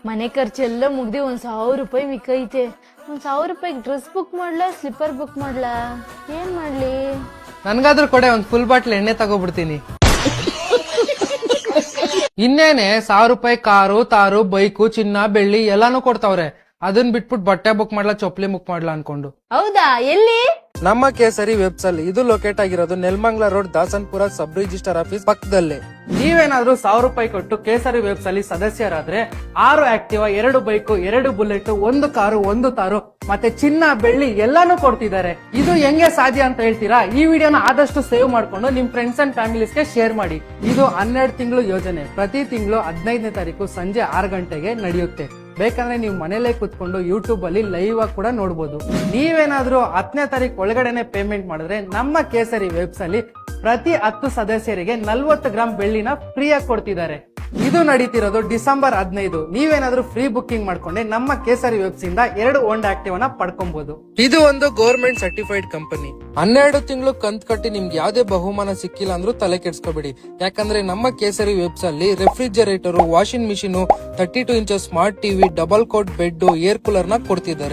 ಮನೆ ಖರ್ಚೆಲ್ಲ ಮುಗ್ದಿ 1,000 ರೂಪಾಯಿ ಮಿಕ್ಕೈತೆ. 1,000 ರೂಪಾಯಿಗೆ ಡ್ರೆಸ್ ಬುಕ್ ಮಾಡ್ಲಾ, ಸ್ಲಿಪ್ಪರ್ ಬುಕ್ ಮಾಡ್ಲಾ, ಏನ್ ಮಾಡ್ಲಿ? ನನ್ಗಾದ್ರೂ ಕೊಡೆ, ಒಂದ್ ಫುಲ್ ಬಾಟ್ಲ್ ಎಣ್ಣೆ ತಗೋಬಿಡ್ತೀನಿ. ಇನ್ನೇನೆ 1,000 ರೂಪಾಯಿ ಕಾರು, ತಾರು, ಬೈಕು, ಚಿನ್ನ, ಬೆಳ್ಳಿ ಎಲ್ಲಾನು ಕೊಡ್ತಾವ್ರೆ. ಅದನ್ ಬಿಟ್ಬಿಟ್ಟು ಬಟ್ಟೆ ಬುಕ್ ಮಾಡ್ಲಾ, ಚೊಪ್ಲಿ ಬುಕ್ ಮಾಡ್ಲಾ ಅನ್ಕೊಂಡು. ಹೌದಾ? ಎಲ್ಲಿ? ನಮ್ಮ ಕೇಸರಿ ವೆಬ್ಸ್ ಅಲ್ಲಿ. ಇದು ಲೊಕೇಟ್ ಆಗಿರೋದು Nelamangala road, Dasanpura sub register office ಪಕ್ಕದಲ್ಲೇ. ನೀವೇನಾದ್ರೂ 1,000 ರೂಪಾಯಿ ಕೊಟ್ಟು ಕೇಸರಿ ವೆಬ್ಸ್ ಅಲ್ಲಿ ಸದಸ್ಯರಾದ್ರೆ 6 ಆಕ್ಟಿವಾ, 2 ಬೈಕು, 2 ಬುಲೆಟ್, 1 ಕಾರು, 1 ತಾರು ಮತ್ತೆ ಚಿನ್ನ, ಬೆಳ್ಳಿ ಎಲ್ಲಾನು ಕೊಡ್ತಿದ್ದಾರೆ. ಇದು ಹೆಂಗೆ ಸಾಧ್ಯ ಅಂತ ಹೇಳ್ತೀರಾ? ಈ ವಿಡಿಯೋನ ಆದಷ್ಟು ಸೇವ್ ಮಾಡ್ಕೊಂಡು ನಿಮ್ ಫ್ರೆಂಡ್ಸ್ ಅಂಡ್ ಫ್ಯಾಮಿಲೀಸ್ಗೆ ಶೇರ್ ಮಾಡಿ. ಇದು 12 ತಿಂಗಳು ಯೋಜನೆ. ಪ್ರತಿ ತಿಂಗಳು 15ನೇ ತಾರೀಕು ಸಂಜೆ 6 ಗಂಟೆಗೆ ನಡೆಯುತ್ತೆ. ಬೇಕಂದ್ರೆ ನೀವು ಮನೇಲೆ ಕುತ್ಕೊಂಡು ಯೂಟ್ಯೂಬ್ ಅಲ್ಲಿ ಲೈವ್ ಆಗಿ ಕೂಡ ನೋಡಬಹುದು. ನೀವೇನಾದ್ರೂ 10ನೇ ತಾರೀಕು ಒಳಗಡೆನೆ ಪೇಮೆಂಟ್ ಮಾಡಿದ್ರೆ ನಮ್ಮ ಕೇಸರಿ ವೆಬ್ಸ್ ಅಲ್ಲಿ ಪ್ರತಿ 10 ಸದಸ್ಯರಿಗೆ 40 ಗ್ರಾಮ್ ಬೆಳ್ಳಿನ ಫ್ರೀ ಆಗಿ ಕೊಡ್ತಿದ್ದಾರೆ. ಇದು ನಡೀತಿರೋದು ಡಿಸೆಂಬರ್ 15. ನೀವೇನಾದ್ರೂ ಫ್ರೀ ಬುಕ್ಕಿಂಗ್ ಮಾಡ್ಕೊಂಡೆ ನಮ್ಮ ಕೇಸರಿ ವೆಬ್ಸ್ ಇಂದ 2 ಹೋಂಡಾ ಆಕ್ಟಿವ್ ಪಡ್ಕೊಬಹುದು. ಇದು ಒಂದು ಗವರ್ಮೆಂಟ್ ಸರ್ಟಿಫೈಡ್ ಕಂಪನಿ. 12 ತಿಂಗಳು ಕಂತ್ ಕಟ್ಟಿ ನಿಮ್ಗೆ ಯಾವ್ದೇ ಬಹುಮಾನ ಸಿಕ್ಕಿಲ್ಲ ಅಂದ್ರೂ ತಲೆ ಕೆಡ್ಸ್ಕೊಬೇಡಿ. ಯಾಕಂದ್ರೆ ನಮ್ಮ ಕೇಸರಿ ವೆಬ್ಸ್ ಅಲ್ಲಿ refrigerator, washing machine, 32 inches smart TV, double cot bed, air cooler ನ ಕೊಡ್ತಿದ್ದಾರೆ.